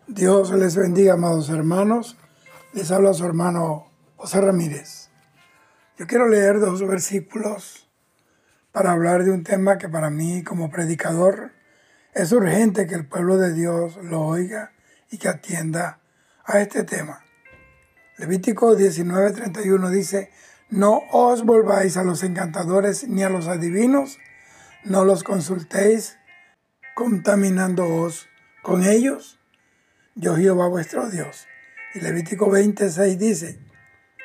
Dios les bendiga, amados hermanos. Les habla su hermano José Ramírez. Yo quiero leer dos versículos para hablar de un tema que para mí como predicador es urgente que el pueblo de Dios lo oiga y que atienda a este tema. Levítico 19:31 dice: no os volváis a los encantadores ni a los adivinos, no los consultéis contaminándoos con ellos. Yo Jehová vuestro Dios. Y Levítico 26 dice: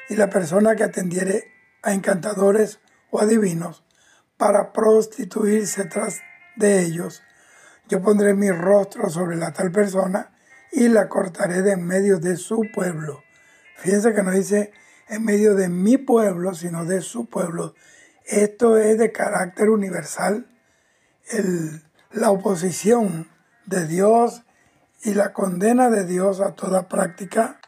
y la persona que atendiere a encantadores o adivinos para prostituirse tras de ellos, yo pondré mi rostro sobre la tal persona y la cortaré de en medio de su pueblo. Fíjense que no dice en medio de mi pueblo, sino de su pueblo. Esto es de carácter universal. La oposición de Dios y la condena de Dios a toda práctica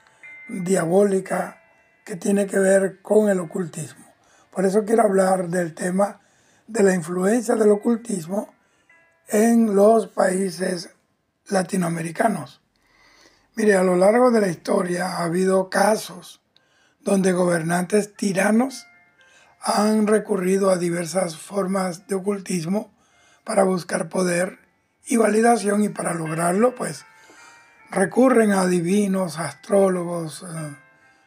diabólica que tiene que ver con el ocultismo. Por eso quiero hablar del tema de la influencia del ocultismo en los países latinoamericanos. Mire, a lo largo de la historia ha habido casos donde gobernantes tiranos han recurrido a diversas formas de ocultismo para buscar poder y validación, y para lograrlo, pues, recurren a adivinos, a astrólogos,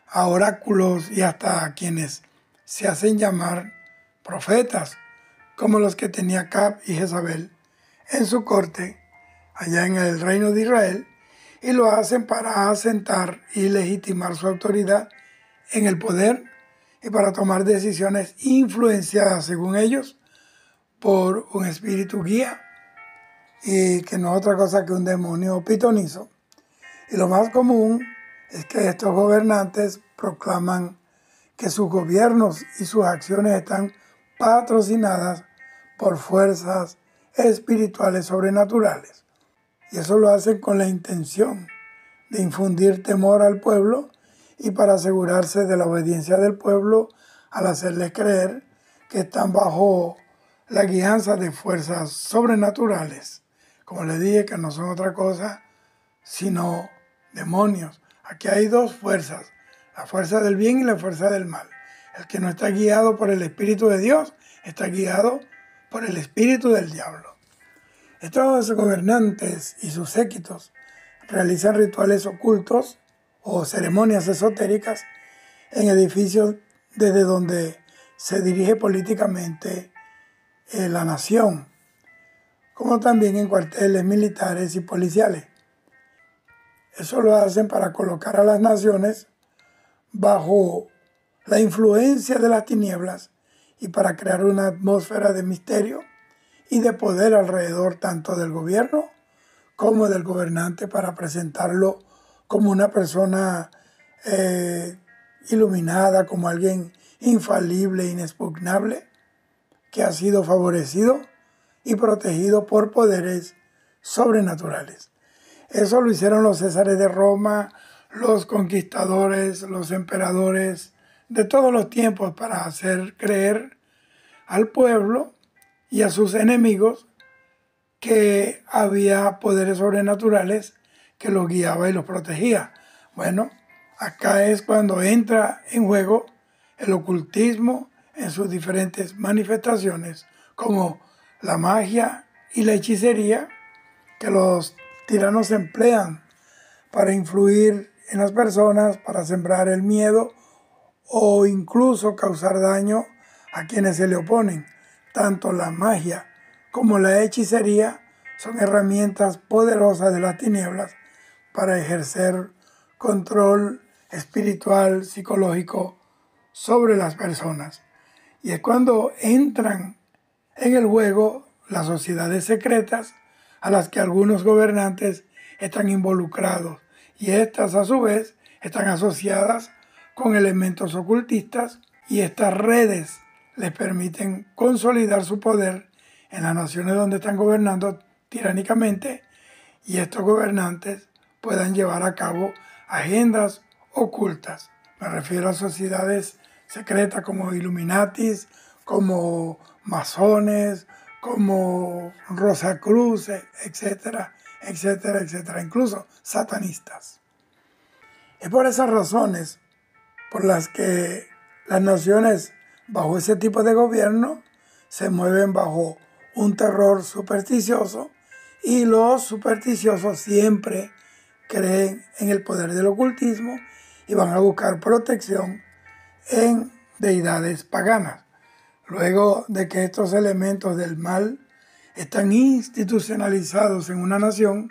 a oráculos y hasta a quienes se hacen llamar profetas, como los que tenía Acab y Jezabel en su corte, allá en el reino de Israel, y lo hacen para asentar y legitimar su autoridad en el poder y para tomar decisiones influenciadas, según ellos, por un espíritu guía, y que no es otra cosa que un demonio pitonizo. Y lo más común es que estos gobernantes proclaman que sus gobiernos y sus acciones están patrocinadas por fuerzas espirituales sobrenaturales. Y eso lo hacen con la intención de infundir temor al pueblo y para asegurarse de la obediencia del pueblo, al hacerles creer que están bajo la guianza de fuerzas sobrenaturales. Como les dije, que no son otra cosa sino demonios. Aquí hay dos fuerzas: la fuerza del bien y la fuerza del mal. El que no está guiado por el Espíritu de Dios está guiado por el espíritu del diablo. Estos gobernantes y sus séquitos realizan rituales ocultos o ceremonias esotéricas en edificios desde donde se dirige políticamente la nación, como también en cuarteles militares y policiales. Eso lo hacen para colocar a las naciones bajo la influencia de las tinieblas y para crear una atmósfera de misterio y de poder alrededor tanto del gobierno como del gobernante, para presentarlo como una persona iluminada, como alguien infalible, inexpugnable, que ha sido favorecido y protegido por poderes sobrenaturales. Eso lo hicieron los césares de Roma, los conquistadores, los emperadores de todos los tiempos, para hacer creer al pueblo y a sus enemigos que había poderes sobrenaturales que los guiaba y los protegía. Bueno, acá es cuando entra en juego el ocultismo en sus diferentes manifestaciones, como la magia y la hechicería, que los tiranos emplean para influir en las personas, para sembrar el miedo o incluso causar daño a quienes se le oponen. Tanto la magia como la hechicería son herramientas poderosas de las tinieblas para ejercer control espiritual, psicológico sobre las personas. Y es cuando entran en el juego las sociedades secretas a las que algunos gobernantes están involucrados, y estas a su vez están asociadas con elementos ocultistas, y estas redes les permiten consolidar su poder en las naciones donde están gobernando tiránicamente, y estos gobernantes puedan llevar a cabo agendas ocultas. Me refiero a sociedades secretas como Illuminatis, como masones, como Rosacruces, etcétera, etcétera, etcétera, incluso satanistas. Es por esas razones por las que las naciones bajo ese tipo de gobierno se mueven bajo un terror supersticioso, y los supersticiosos siempre creen en el poder del ocultismo y van a buscar protección en deidades paganas. Luego de que estos elementos del mal están institucionalizados en una nación,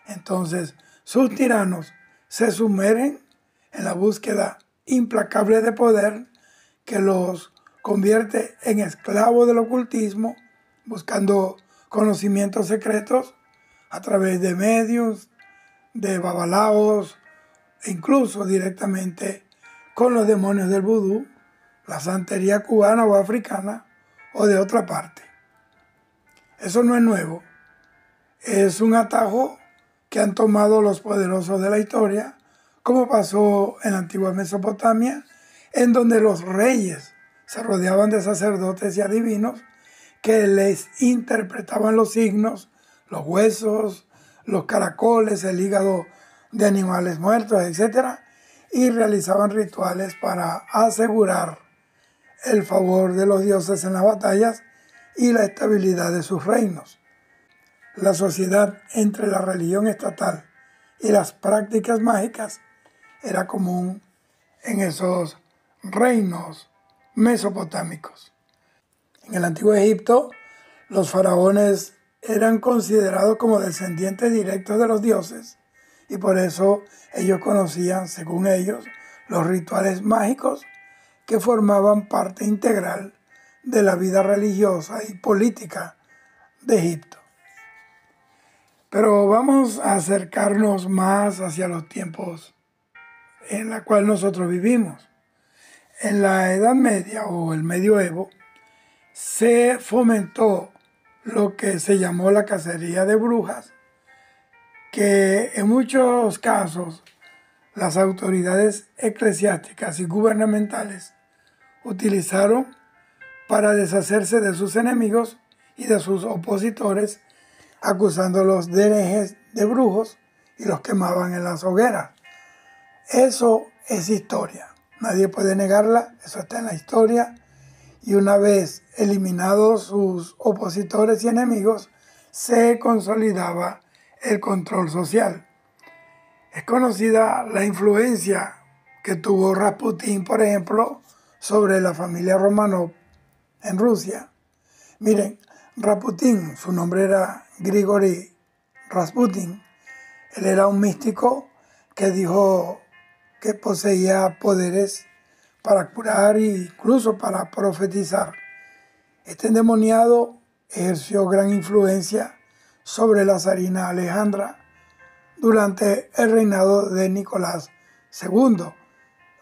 entonces sus tiranos se sumergen en la búsqueda implacable de poder que los convierte en esclavos del ocultismo, buscando conocimientos secretos a través de medios, de babalaos, e incluso directamente con los demonios del vudú, la santería cubana o africana o de otra parte. Eso no es nuevo, es un atajo que han tomado los poderosos de la historia, como pasó en la antigua Mesopotamia, en donde los reyes se rodeaban de sacerdotes y adivinos que les interpretaban los signos, los huesos, los caracoles, el hígado de animales muertos, etc. Y realizaban rituales para asegurar el favor de los dioses en las batallas y la estabilidad de sus reinos. La sociedad entre la religión estatal y las prácticas mágicas era común en esos reinos mesopotámicos. En el antiguo Egipto, los faraones eran considerados como descendientes directos de los dioses, y por eso ellos conocían, según ellos, los rituales mágicos que formaban parte integral de la vida religiosa y política de Egipto. Pero vamos a acercarnos más hacia los tiempos en los cuales nosotros vivimos. En la Edad Media o el Medioevo se fomentó lo que se llamó la cacería de brujas, que en muchos casos las autoridades eclesiásticas y gubernamentales utilizaron para deshacerse de sus enemigos y de sus opositores, acusándolos de herejes, de brujos, y los quemaban en las hogueras. Eso es historia, nadie puede negarla, eso está en la historia, y una vez eliminados sus opositores y enemigos, se consolidaba el control social. Es conocida la influencia que tuvo Rasputín, por ejemplo, sobre la familia Románov en Rusia. Miren, Rasputín, su nombre era Grigori Rasputin, él era un místico que dijo que poseía poderes para curar e incluso para profetizar. Este endemoniado ejerció gran influencia sobre la zarina Alejandra durante el reinado de Nicolás II,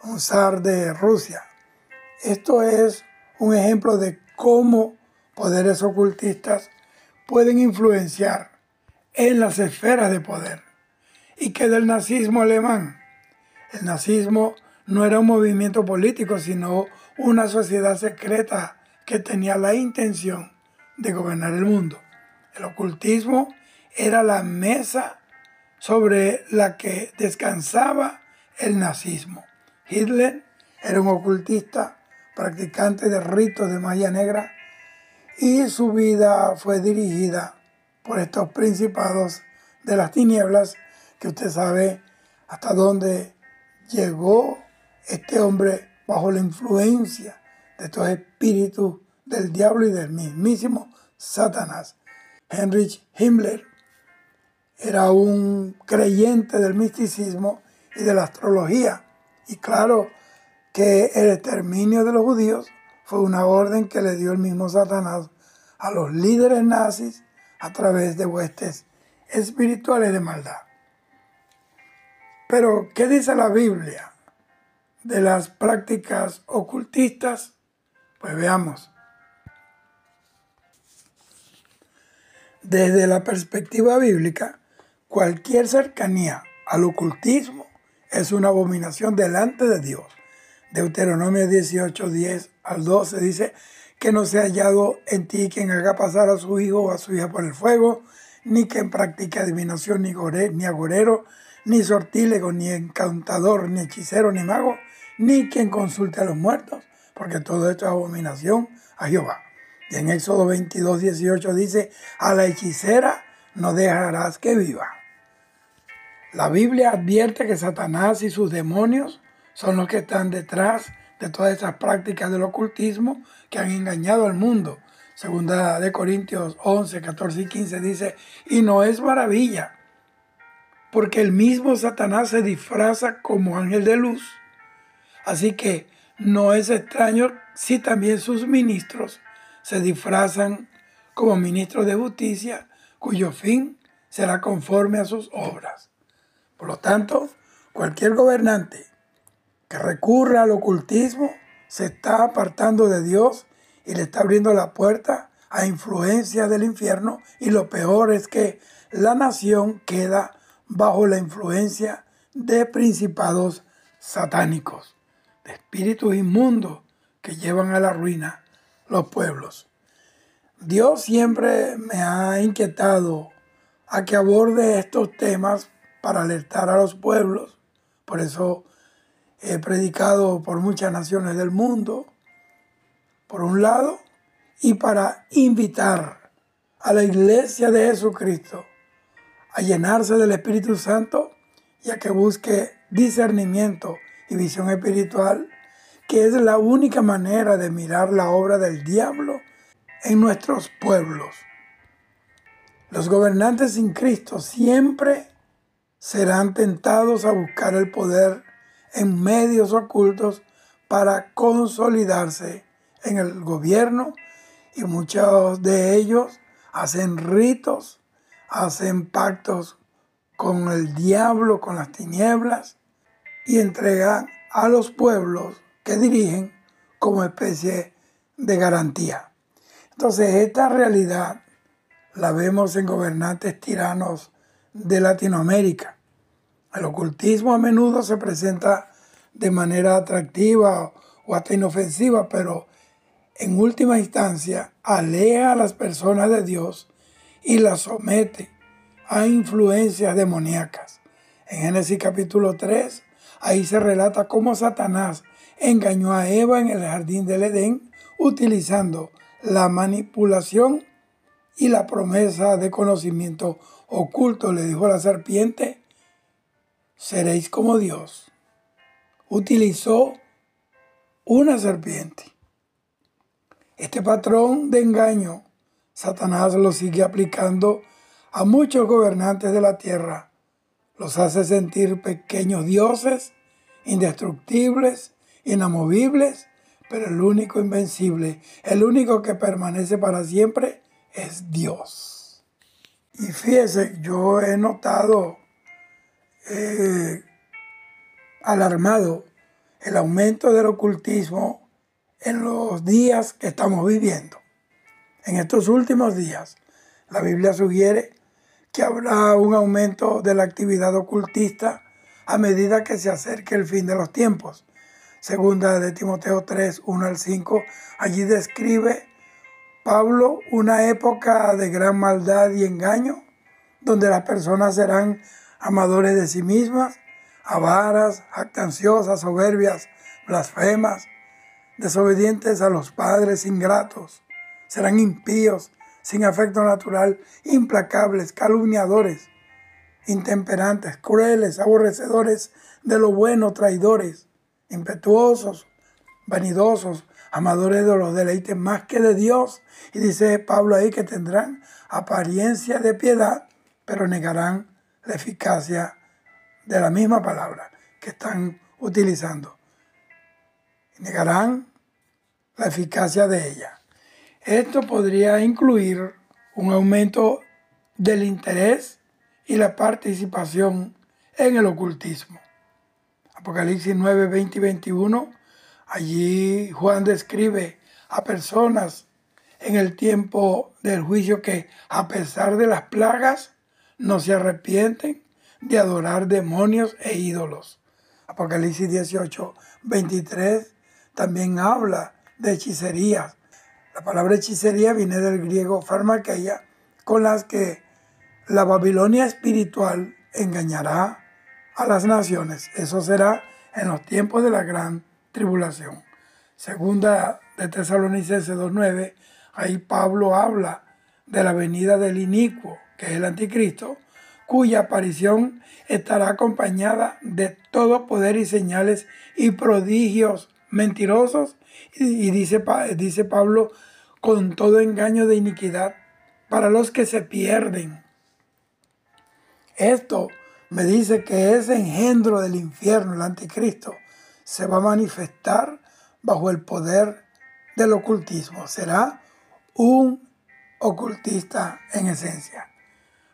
un zar de Rusia. Esto es un ejemplo de cómo poderes ocultistas pueden influenciar en las esferas de poder. Y que del nazismo alemán, el nazismo no era un movimiento político, sino una sociedad secreta que tenía la intención de gobernar el mundo. El ocultismo era la mesa sobre la que descansaba el nazismo. Hitler era un ocultista, practicante de ritos de magia negra, y su vida fue dirigida por estos principados de las tinieblas, que usted sabe hasta dónde llegó este hombre bajo la influencia de estos espíritus del diablo y del mismísimo Satanás. Heinrich Himmler era un creyente del misticismo y de la astrología, y claro que el exterminio de los judíos fue una orden que le dio el mismo Satanás a los líderes nazis a través de huestes espirituales de maldad. Pero, ¿qué dice la Biblia de las prácticas ocultistas? Pues veamos. Desde la perspectiva bíblica, cualquier cercanía al ocultismo es una abominación delante de Dios. Deuteronomio 18, 10 al 12 dice: que no sea hallado en ti quien haga pasar a su hijo o a su hija por el fuego, ni quien practique adivinación, ni agorero, ni sortílego, ni encantador, ni hechicero, ni mago, ni quien consulte a los muertos, porque todo esto es abominación a Jehová. Y en Éxodo 22, 18 dice, a la hechicera no dejarás que viva. La Biblia advierte que Satanás y sus demonios son los que están detrás de todas estas prácticas del ocultismo que han engañado al mundo. Segunda de Corintios 11, 14 y 15 dice, y no es maravilla, porque el mismo Satanás se disfraza como ángel de luz. Así que no es extraño si también sus ministros se disfrazan como ministros de justicia, cuyo fin será conforme a sus obras. Por lo tanto, cualquier gobernante que recurra al ocultismo se está apartando de Dios y le está abriendo la puerta a influencia del infierno, y lo peor es que la nación queda bajo la influencia de principados satánicos, de espíritus inmundos que llevan a la ruina los pueblos. Dios siempre me ha inquietado a que aborde estos temas para alertar a los pueblos. Por eso he predicado por muchas naciones del mundo, por un lado, y para invitar a la iglesia de Jesucristo a llenarse del Espíritu Santo y a que busque discernimiento y visión espiritual, que es la única manera de mirar la obra del diablo en nuestros pueblos. Los gobernantes sin Cristo siempre serán tentados a buscar el poder en medios ocultos para consolidarse en el gobierno, y muchos de ellos hacen ritos, hacen pactos con el diablo, con las tinieblas, y entregan a los pueblos que dirigen como especie de garantía. Entonces, esta realidad la vemos en gobernantes tiranos de Latinoamérica. El ocultismo a menudo se presenta de manera atractiva o hasta inofensiva, pero en última instancia aleja a las personas de Dios y las somete a influencias demoníacas. En Génesis capítulo 3, ahí se relata cómo Satanás engañó a Eva en el jardín del Edén utilizando la manipulación y la promesa de conocimiento oculto. Le dijo a la serpiente, seréis como Dios. Utilizó una serpiente. Este patrón de engaño, Satanás lo sigue aplicando a muchos gobernantes de la tierra. Los hace sentir pequeños dioses, indestructibles, inamovibles, pero el único invencible, el único que permanece para siempre, es Dios. Y fíjese, yo he notado alarmado el aumento del ocultismo en los días que estamos viviendo. En estos últimos días, la Biblia sugiere que habrá un aumento de la actividad ocultista a medida que se acerque el fin de los tiempos. Segunda de Timoteo 3, 1 al 5, allí describe Pablo una época de gran maldad y engaño, donde las personas serán amadores de sí mismas, avaras, jactanciosas, soberbias, blasfemas, desobedientes a los padres, ingratos. Serán impíos, sin afecto natural, implacables, calumniadores, intemperantes, crueles, aborrecedores de lo bueno, traidores, impetuosos, vanidosos, amadores de los deleites más que de Dios. Y dice Pablo ahí que tendrán apariencia de piedad, pero negarán la eficacia de la misma palabra que están utilizando. Negarán la eficacia de ella. Esto podría incluir un aumento del interés y la participación en el ocultismo. Apocalipsis 9, 20 y 21, allí Juan describe a personas en el tiempo del juicio que, a pesar de las plagas, no se arrepienten de adorar demonios e ídolos. Apocalipsis 18, 23 también habla de hechicerías. La palabra hechicería viene del griego farmakeia, con las que La Babilonia espiritual engañará a las naciones. Eso será en los tiempos de la gran tribulación. Segunda de Tesalonicenses 2:9, ahí Pablo habla de la venida del inicuo, que es el anticristo, cuya aparición estará acompañada de todo poder y señales y prodigios mentirosos, y dice Pablo, con todo engaño de iniquidad para los que se pierden. Esto me dice que ese engendro del infierno, el anticristo, se va a manifestar bajo el poder del ocultismo. Será un ocultista en esencia.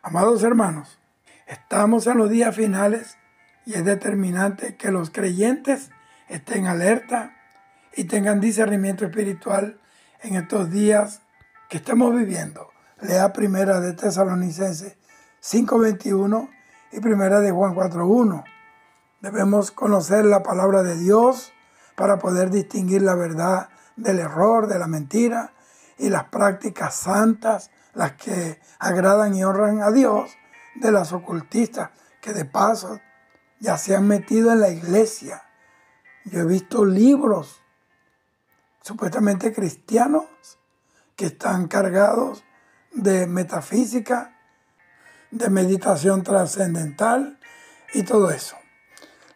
Amados hermanos, estamos en los días finales y es determinante que los creyentes estén alerta y tengan discernimiento espiritual en estos días que estamos viviendo. Lea primera de Tesalonicenses 5:21 y primera de Juan 4:1. Debemos conocer la palabra de Dios para poder distinguir la verdad del error, de la mentira, y las prácticas santas, las que agradan y honran a Dios, de las ocultistas, que de paso ya se han metido en la iglesia. Yo he visto libros supuestamente cristianos que están cargados de metafísica, de meditación trascendental y todo eso.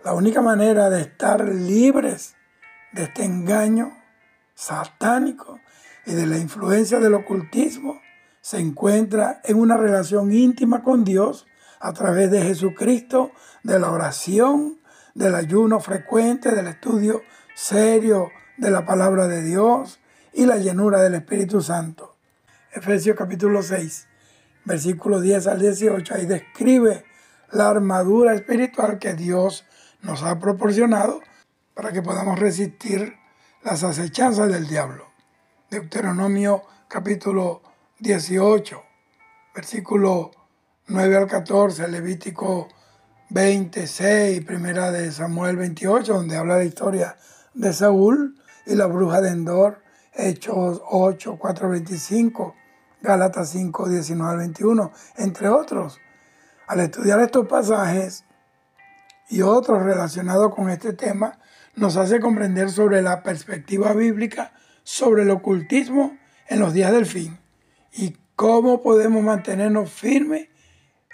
La única manera de estar libres de este engaño satánico y de la influencia del ocultismo se encuentra en una relación íntima con Dios a través de Jesucristo, de la oración, del ayuno frecuente, del estudio serio de la palabra de Dios y la llenura del Espíritu Santo. Efesios capítulo 6, versículos 10 al 18, ahí describe la armadura espiritual que Dios nos ha proporcionado para que podamos resistir las acechanzas del diablo. Deuteronomio capítulo 18, versículo 9 al 14, Levítico 26, primera de Samuel 28, donde habla de la historia de Saúl y la bruja de Endor, Hechos 8, 4, 25, Gálatas 5, 19 al 21, entre otros. Al estudiar estos pasajes y otros relacionados con este tema, nos hace comprender sobre la perspectiva bíblica sobre el ocultismo en los días del fin y cómo podemos mantenernos firmes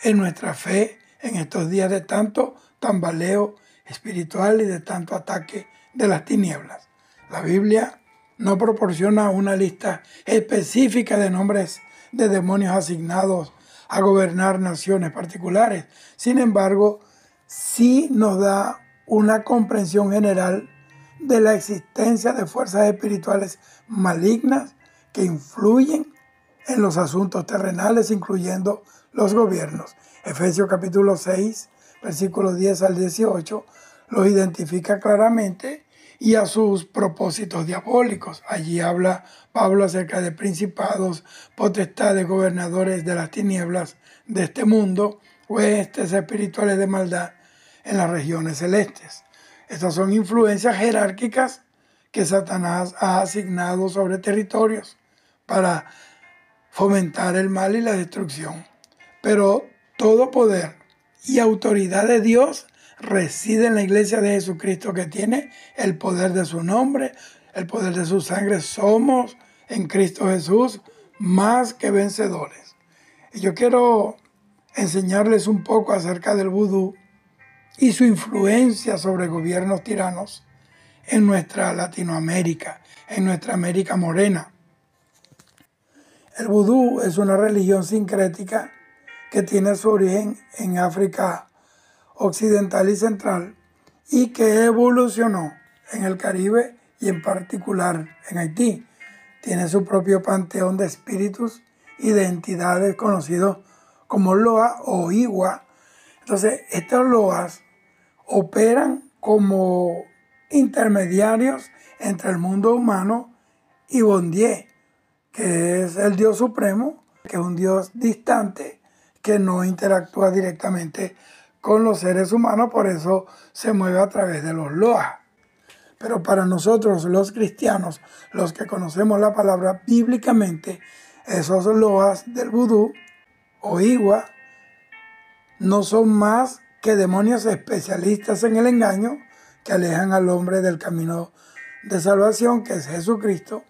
en nuestra fe en estos días de tanto tambaleo espiritual y de tanto ataque de las tinieblas. La Biblia no proporciona una lista específica de nombres de demonios asignados a gobernar naciones particulares. Sin embargo, sí nos da una comprensión general de la existencia de fuerzas espirituales malignas que influyen en los asuntos terrenales, incluyendo los gobiernos. Efesios capítulo 6, versículos 10 al 18, los identifica claramente y a sus propósitos diabólicos. Allí habla Pablo acerca de principados, potestades, gobernadores de las tinieblas de este mundo, huestes espirituales de maldad en las regiones celestes. Estas son influencias jerárquicas que Satanás ha asignado sobre territorios para fomentar el mal y la destrucción. Pero todo poder y autoridad de Dios reside en la iglesia de Jesucristo, que tiene el poder de su nombre, el poder de su sangre. Somos en Cristo Jesús más que vencedores. Y yo quiero enseñarles un poco acerca del vudú y su influencia sobre gobiernos tiranos en nuestra Latinoamérica, en nuestra América morena. El vudú es una religión sincrética que tiene su origen en África Occidental y Central y que evolucionó en el Caribe y en particular en Haití. Tiene su propio panteón de espíritus y de entidades conocidos como Loa o Iwa. Entonces, estos Loas operan como intermediarios entre el mundo humano y Bondye, que es el Dios supremo, que es un Dios distante, que no interactúa directamente con los seres humanos, por eso se mueve a través de los Loas. Pero para nosotros los cristianos, los que conocemos la palabra bíblicamente, esos Loas del vudú o Iwa no son más que demonios especialistas en el engaño que alejan al hombre del camino de salvación, que es Jesucristo,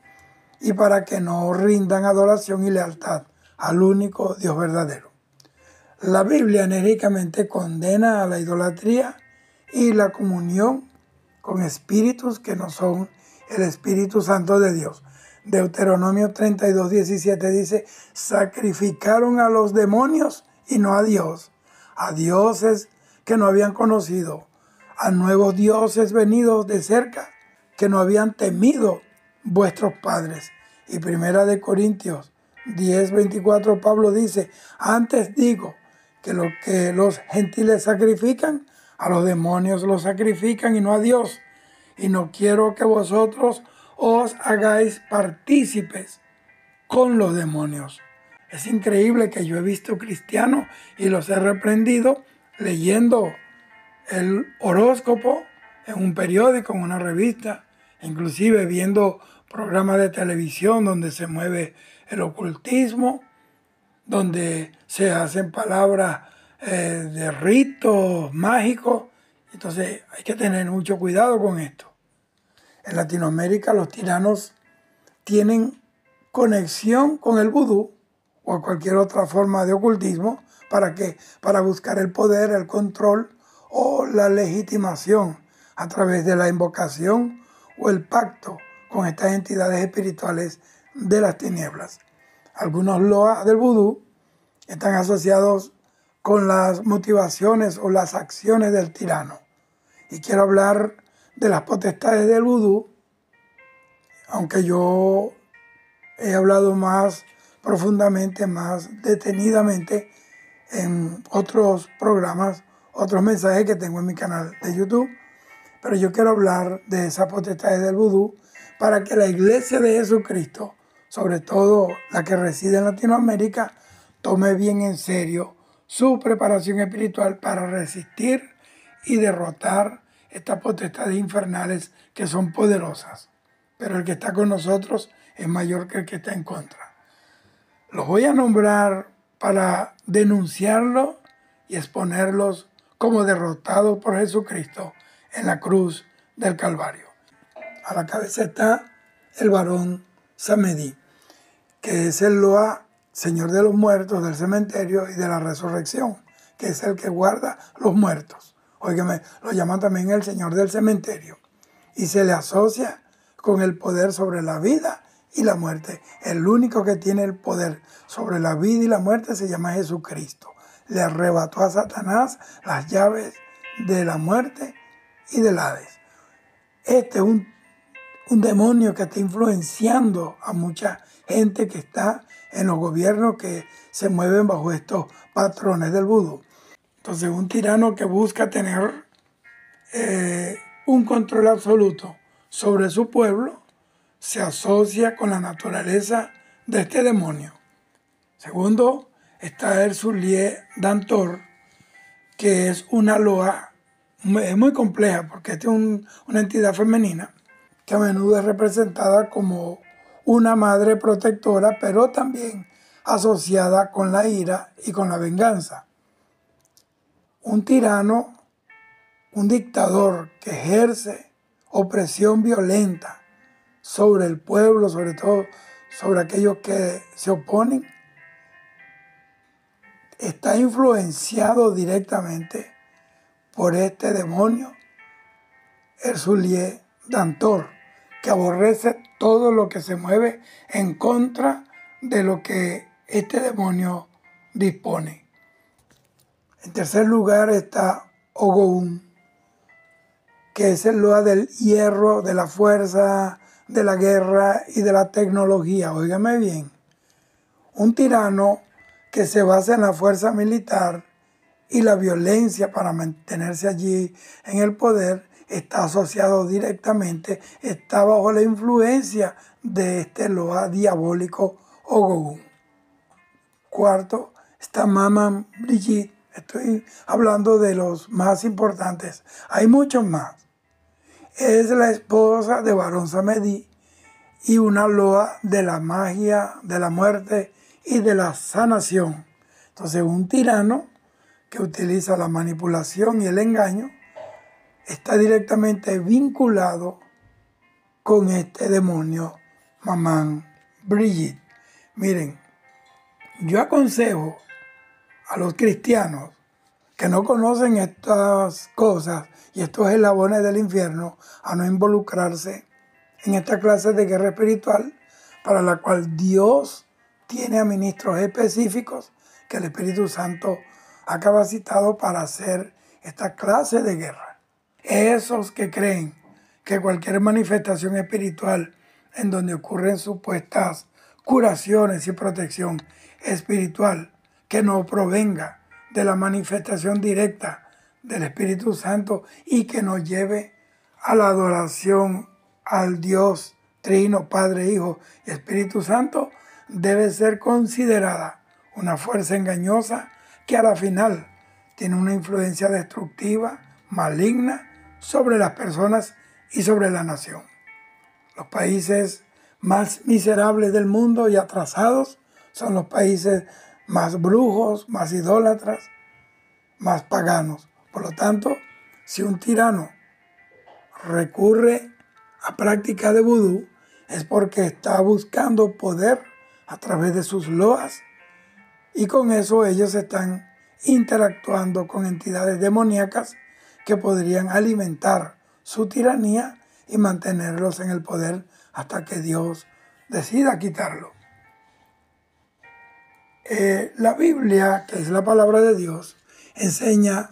y para que no rindan adoración y lealtad al único Dios verdadero. La Biblia enérgicamente condena a la idolatría y la comunión con espíritus que no son el Espíritu Santo de Dios. Deuteronomio 32:17 dice: sacrificaron a los demonios y no a dioses que no habían conocido, a nuevos dioses venidos de cerca que no habían temido vuestros padres. Y Primera de Corintios 10:24 Pablo dice: antes digo que lo que los gentiles sacrifican, a los demonios los sacrifican y no a Dios. Y no quiero que vosotros os hagáis partícipes con los demonios. Es increíble que yo he visto cristianos y los he reprendido leyendo el horóscopo en un periódico, en una revista, inclusive viendo programas de televisión donde se mueve el ocultismo, donde se hacen palabras de ritos mágicos. Entonces hay que tener mucho cuidado con esto. En Latinoamérica los tiranos tienen conexión con el vudú o cualquier otra forma de ocultismo. ¿Para qué? Para buscar el poder, el control o la legitimación a través de la invocación o el pacto con estas entidades espirituales de las tinieblas. Algunos loas del vudú están asociados con las motivaciones o las acciones del tirano. Y quiero hablar de las potestades del vudú, aunque yo he hablado más profundamente, más detenidamente en otros programas, otros mensajes que tengo en mi canal de YouTube. Pero yo quiero hablar de esas potestades del vudú para que la Iglesia de Jesucristo, sobre todo la que reside en Latinoamérica, tome bien en serio su preparación espiritual para resistir y derrotar estas potestades infernales que son poderosas. Pero el que está con nosotros es mayor que el que está en contra. Los voy a nombrar para denunciarlos y exponerlos como derrotados por Jesucristo en la cruz del Calvario. A la cabeza está el varón Samedi, que es el Loa, señor de los muertos, del cementerio y de la resurrección, que es el que guarda los muertos. Óigame, lo llaman también el señor del cementerio. Y se le asocia con el poder sobre la vida y la muerte. El único que tiene el poder sobre la vida y la muerte se llama Jesucristo. Le arrebató a Satanás las llaves de la muerte y del Hades. Este es un demonio que está influenciando a mucha gente que está en los gobiernos que se mueven bajo estos patrones del vudú. Entonces, un tirano que busca tener un control absoluto sobre su pueblo se asocia con la naturaleza de este demonio. Segundo, está el Soulier Dantor, que es una loa muy compleja porque esta es una entidad femenina que a menudo es representada como una madre protectora, pero también asociada con la ira y con la venganza. Un tirano, un dictador que ejerce opresión violenta sobre el pueblo, sobre todo sobre aquellos que se oponen, está influenciado directamente por este demonio, el Soulier Dantor, que aborrece todo lo que se mueve en contra de lo que este demonio dispone. En tercer lugar está Ogoum, que es el Loa del hierro, de la fuerza, de la guerra y de la tecnología. Óigame bien, un tirano que se basa en la fuerza militar y la violencia para mantenerse allí en el poder, está asociado directamente, está bajo la influencia de este Loa diabólico Ogoum. Cuarto, está Maman Brigitte. Estoy hablando de los más importantes. Hay muchos más. Es la esposa de Barón Samedi y una loa de la magia, de la muerte y de la sanación. Entonces, un tirano que utiliza la manipulación y el engaño, está directamente vinculado con este demonio, Mamán Brigitte. Miren, yo aconsejo a los cristianos que no conocen estas cosas y estos eslabones del infierno a no involucrarse en esta clase de guerra espiritual para la cual Dios tiene a ministros específicos que el Espíritu Santo ha capacitado para hacer esta clase de guerra. Esos que creen que cualquier manifestación espiritual en donde ocurren supuestas curaciones y protección espiritual que no provenga de la manifestación directa del Espíritu Santo y que nos lleve a la adoración al Dios Trino, Padre, Hijo y Espíritu Santo, debe ser considerada una fuerza engañosa que a la final tiene una influencia destructiva, maligna, sobre las personas y sobre la nación. Los países más miserables del mundo y atrasados son los países más brujos, más idólatras, más paganos. Por lo tanto, si un tirano recurre a práctica de vudú, es porque está buscando poder a través de sus loas y con eso ellos están interactuando con entidades demoníacas que podrían alimentar su tiranía y mantenerlos en el poder hasta que Dios decida quitarlo. La Biblia, que es la palabra de Dios, enseña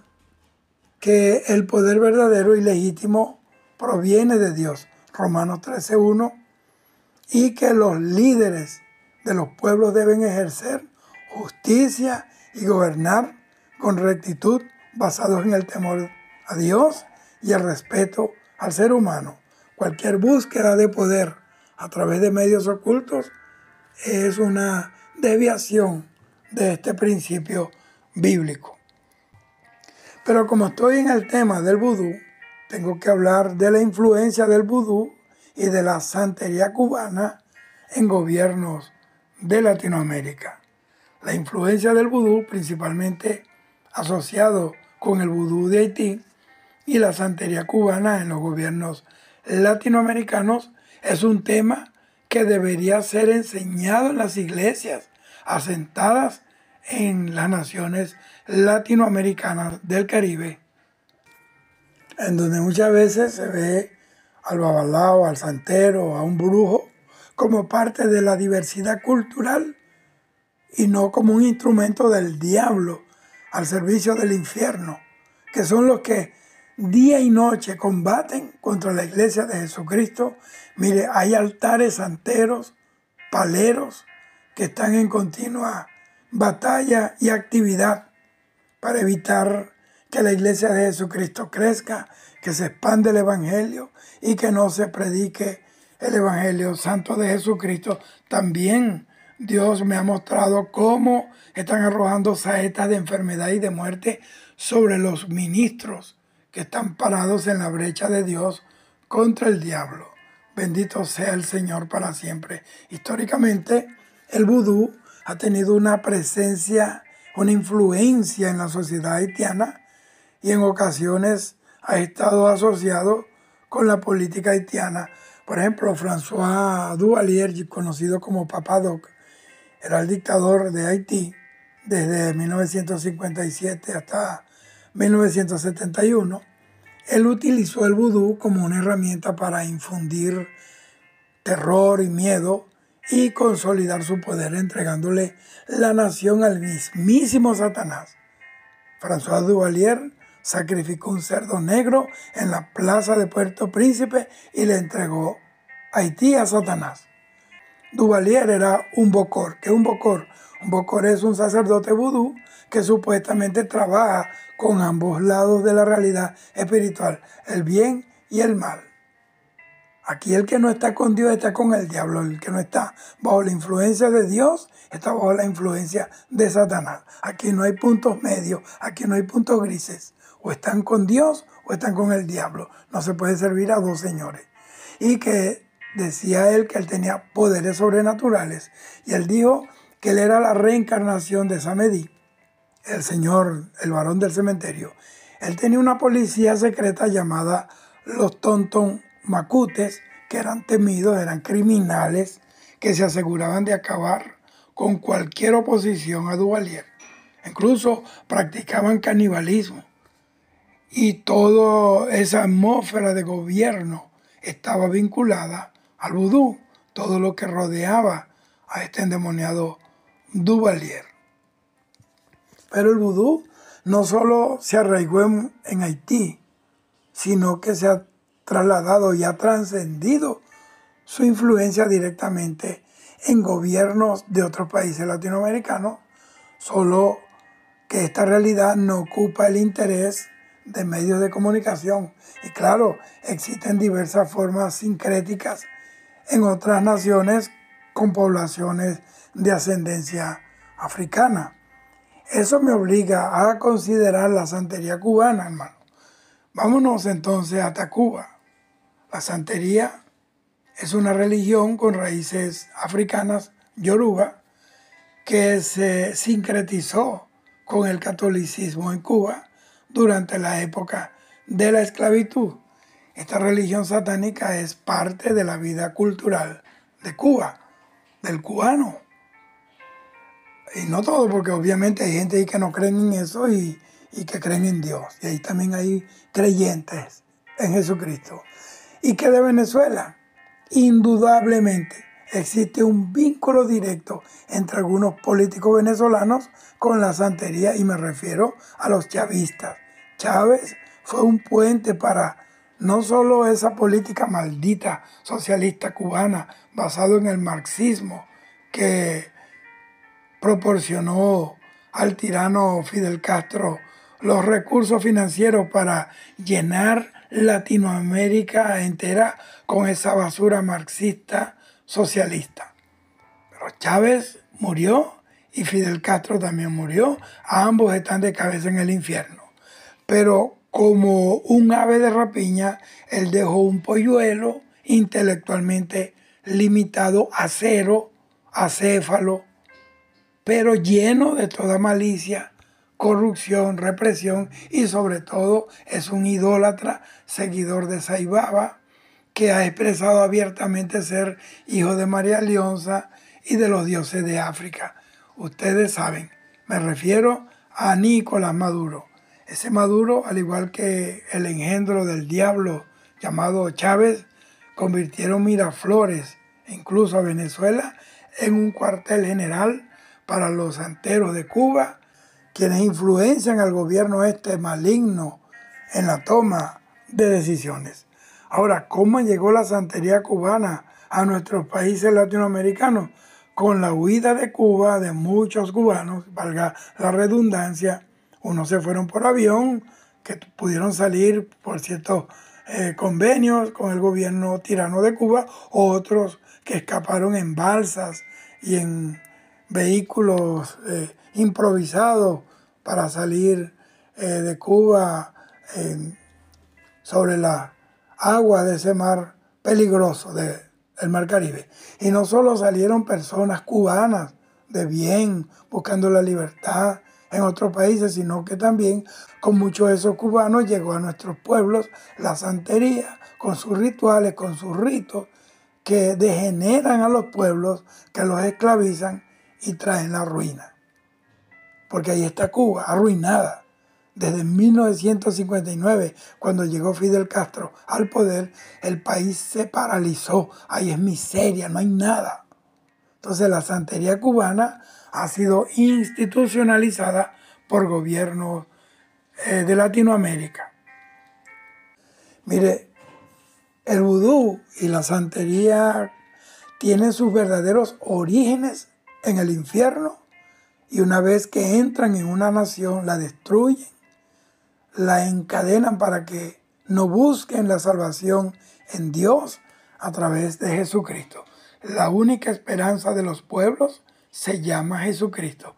que el poder verdadero y legítimo proviene de Dios, Romanos 13:1, y que los líderes de los pueblos deben ejercer justicia y gobernar con rectitud basados en el temor a Dios y el respeto al ser humano. Cualquier búsqueda de poder a través de medios ocultos es una desviación de este principio bíblico. Pero como estoy en el tema del vudú, tengo que hablar de la influencia del vudú y de la santería cubana en gobiernos de Latinoamérica. La influencia del vudú, principalmente asociado con el vudú de Haití, y la santería cubana en los gobiernos latinoamericanos, es un tema que debería ser enseñado en las iglesias asentadas en las naciones latinoamericanas del Caribe, en donde muchas veces se ve al babalao, al santero, a un brujo, como parte de la diversidad cultural y no como un instrumento del diablo al servicio del infierno, que son los que día y noche combaten contra la iglesia de Jesucristo. Mire, hay altares santeros, paleros, que están en continua batalla y actividad para evitar que la iglesia de Jesucristo crezca, que se expande el evangelio y que no se predique el evangelio santo de Jesucristo. También Dios me ha mostrado cómo están arrojando saetas de enfermedad y de muerte sobre los ministros que están parados en la brecha de Dios contra el diablo. Bendito sea el Señor para siempre. Históricamente, el vudú ha tenido una presencia, una influencia en la sociedad haitiana y en ocasiones ha estado asociado con la política haitiana. Por ejemplo, François Duvalier, conocido como Papa Doc, era el dictador de Haití desde 1957 hasta 1971. Él utilizó el vudú como una herramienta para infundir terror y miedo y consolidar su poder, entregándole la nación al mismísimo Satanás. François Duvalier sacrificó un cerdo negro en la plaza de Puerto Príncipe y le entregó Haití a Satanás. Duvalier era un bokor. ¿Qué es un bokor? Un bokor es un sacerdote vudú que supuestamente trabaja con ambos lados de la realidad espiritual, el bien y el mal. Aquí el que no está con Dios está con el diablo. El que no está bajo la influencia de Dios está bajo la influencia de Satanás. Aquí no hay puntos medios, aquí no hay puntos grises. O están con Dios o están con el diablo. No se puede servir a dos señores. Y que decía él que él tenía poderes sobrenaturales. Y él dijo que él era la reencarnación de Samedi, el señor, el varón del cementerio, él tenía una policía secreta llamada los Tontonmacutes, que eran temidos, eran criminales, que se aseguraban de acabar con cualquier oposición a Duvalier. Incluso practicaban canibalismo. Y toda esa atmósfera de gobierno estaba vinculada al vudú, todo lo que rodeaba a este endemoniado Duvalier. Pero el vudú no solo se arraigó en Haití, sino que se ha trasladado y ha trascendido su influencia directamente en gobiernos de otros países latinoamericanos, solo que esta realidad no ocupa el interés de medios de comunicación. Y claro, existen diversas formas sincréticas en otras naciones con poblaciones de ascendencia africana. Eso me obliga a considerar la santería cubana, hermano. Vámonos entonces hasta Cuba. La santería es una religión con raíces africanas, yoruba, que se sincretizó con el catolicismo en Cuba durante la época de la esclavitud. Esta religión satánica es parte de la vida cultural de Cuba, del cubano. Y no todo, porque obviamente hay gente ahí que no creen en eso y que creen en Dios. Y ahí también hay creyentes en Jesucristo. Y que de Venezuela, indudablemente, existe un vínculo directo entre algunos políticos venezolanos con la santería, y me refiero a los chavistas. Chávez fue un puente para no solo esa política maldita socialista cubana basado en el marxismo que proporcionó al tirano Fidel Castro los recursos financieros para llenar Latinoamérica entera con esa basura marxista socialista. Pero Chávez murió y Fidel Castro también murió. Ambos están de cabeza en el infierno. Pero como un ave de rapiña, él dejó un polluelo intelectualmente limitado a cero, acéfalo, pero lleno de toda malicia, corrupción, represión, y sobre todo es un idólatra, seguidor de Saibaba, que ha expresado abiertamente ser hijo de María Leonza y de los dioses de África. Ustedes saben, me refiero a Nicolás Maduro. Ese Maduro, al igual que el engendro del diablo llamado Chávez, convirtieron Miraflores, incluso a Venezuela, en un cuartel general para los santeros de Cuba, quienes influencian al gobierno este maligno en la toma de decisiones. Ahora, ¿cómo llegó la santería cubana a nuestros países latinoamericanos? Con la huida de Cuba de muchos cubanos, valga la redundancia, unos se fueron por avión, que pudieron salir por ciertos convenios con el gobierno tirano de Cuba, otros que escaparon en balsas y en vehículos improvisados para salir de Cuba sobre la agua de ese mar peligroso del mar Caribe. Y no solo salieron personas cubanas de bien, buscando la libertad en otros países, sino que también con muchos de esos cubanos llegó a nuestros pueblos la santería, con sus rituales, con sus ritos, que degeneran a los pueblos, que los esclavizan y traen la ruina. Porque ahí está Cuba, arruinada. Desde 1959, cuando llegó Fidel Castro al poder, el país se paralizó. Ahí es miseria, no hay nada. Entonces la santería cubana ha sido institucionalizada por gobiernos de Latinoamérica. Mire, el vudú y la santería tienen sus verdaderos orígenes en el infierno, y una vez que entran en una nación la destruyen, la encadenan para que no busquen la salvación en Dios a través de Jesucristo. La única esperanza de los pueblos se llama Jesucristo.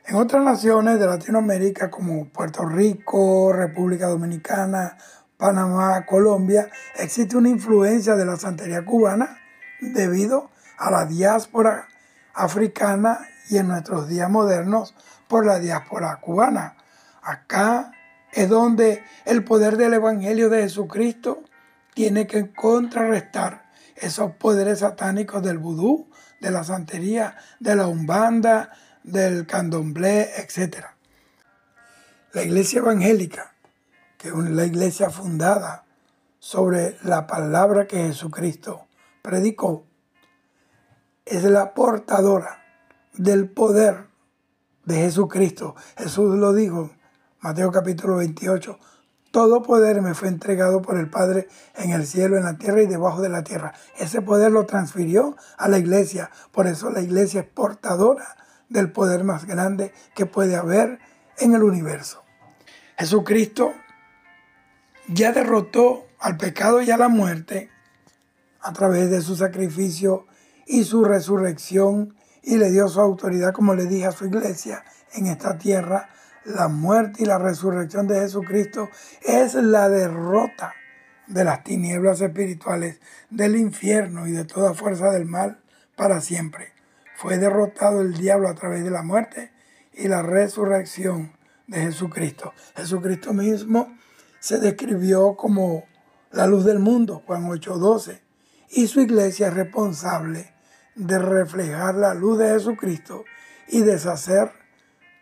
En otras naciones de Latinoamérica como Puerto Rico, República Dominicana, Panamá, Colombia, existe una influencia de la santería cubana debido a la diáspora africana y en nuestros días modernos por la diáspora cubana. Acá es donde el poder del Evangelio de Jesucristo tiene que contrarrestar esos poderes satánicos del vudú, de la santería, de la umbanda, del candomblé, etc. La iglesia evangélica, que es la iglesia fundada sobre la palabra que Jesucristo predicó, es la portadora del poder de Jesucristo. Jesús lo dijo, Mateo capítulo 28, todo poder me fue entregado por el Padre en el cielo, en la tierra y debajo de la tierra. Ese poder lo transfirió a la iglesia. Por eso la iglesia es portadora del poder más grande que puede haber en el universo. Jesucristo ya derrotó al pecado y a la muerte a través de su sacrificio y su resurrección, y le dio su autoridad, como le dije, a su iglesia en esta tierra. La muerte y la resurrección de Jesucristo es la derrota de las tinieblas espirituales, del infierno y de toda fuerza del mal para siempre. Fue derrotado el diablo a través de la muerte y la resurrección de Jesucristo. Jesucristo mismo se describió como la luz del mundo, Juan 8:12, y su iglesia es responsable de reflejar la luz de Jesucristo y deshacer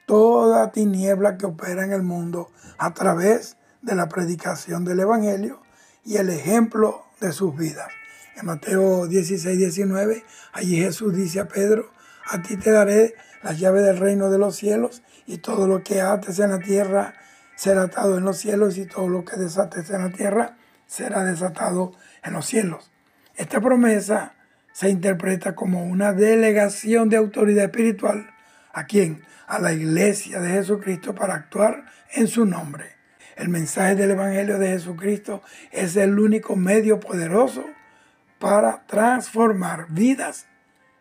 toda tiniebla que opera en el mundo a través de la predicación del Evangelio y el ejemplo de sus vidas. En Mateo 16:19, allí Jesús dice a Pedro: a ti te daré las llaves del reino de los cielos, y todo lo que ates en la tierra será atado en los cielos, y todo lo que desates en la tierra será desatado en los cielos. Esta promesa se interpreta como una delegación de autoridad espiritual. ¿A quién? A la iglesia de Jesucristo para actuar en su nombre. El mensaje del Evangelio de Jesucristo es el único medio poderoso para transformar vidas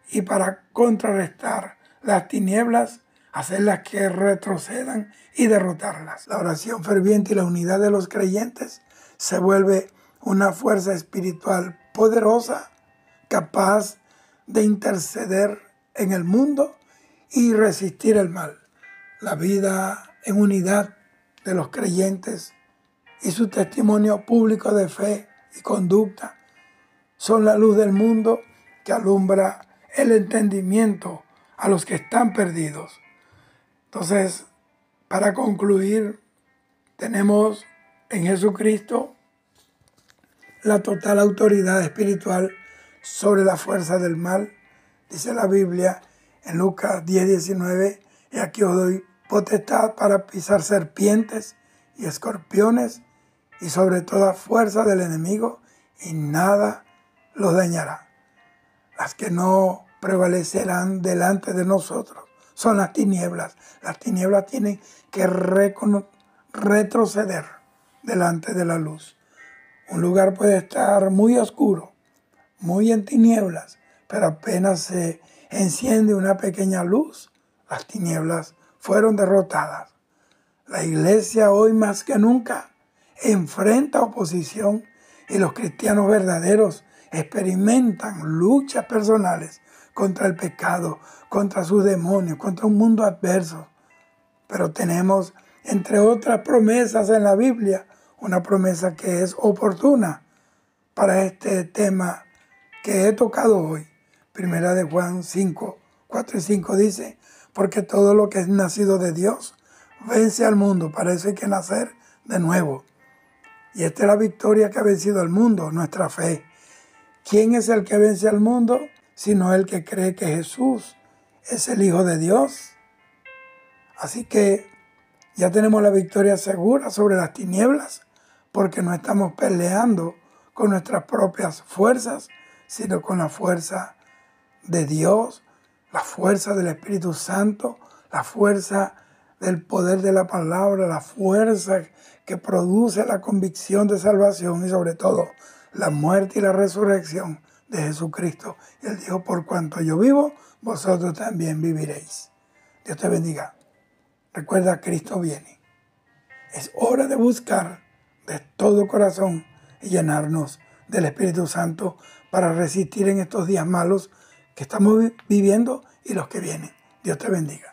y para contrarrestar las tinieblas, hacerlas que retrocedan y derrotarlas. La oración ferviente y la unidad de los creyentes se vuelve una fuerza espiritual poderosa, capaz de interceder en el mundo y resistir el mal. La vida en unidad de los creyentes y su testimonio público de fe y conducta son la luz del mundo que alumbra el entendimiento a los que están perdidos. Entonces, para concluir, tenemos en Jesucristo la total autoridad espiritual sobre la fuerza del mal. Dice la Biblia en Lucas 10:19, y aquí os doy potestad para pisar serpientes y escorpiones y sobre toda fuerza del enemigo, y nada los dañará. Las que no prevalecerán delante de nosotros son las tinieblas. Las tinieblas tienen que retroceder delante de la luz. Un lugar puede estar muy oscuro, muy en tinieblas, pero apenas se enciende una pequeña luz, las tinieblas fueron derrotadas. La iglesia hoy más que nunca enfrenta oposición, y los cristianos verdaderos experimentan luchas personales contra el pecado, contra sus demonios, contra un mundo adverso. Pero tenemos, entre otras promesas en la Biblia, una promesa que es oportuna para este tema que he tocado hoy. Primera de Juan 5, 4 y 5 dice: porque todo lo que es nacido de Dios vence al mundo, para eso hay que nacer de nuevo. Y esta es la victoria que ha vencido al mundo, nuestra fe. ¿Quién es el que vence al mundo? Sino el que cree que Jesús es el Hijo de Dios. Así que ya tenemos la victoria segura sobre las tinieblas, porque no estamos peleando con nuestras propias fuerzas, sino con la fuerza de Dios, la fuerza del Espíritu Santo, la fuerza del poder de la palabra, la fuerza que produce la convicción de salvación, y sobre todo la muerte y la resurrección de Jesucristo. Y Él dijo: por cuanto yo vivo, vosotros también viviréis. Dios te bendiga. Recuerda, Cristo viene. Es hora de buscar de todo corazón y llenarnos del Espíritu Santo para resistir en estos días malos que estamos viviendo y los que vienen. Dios te bendiga.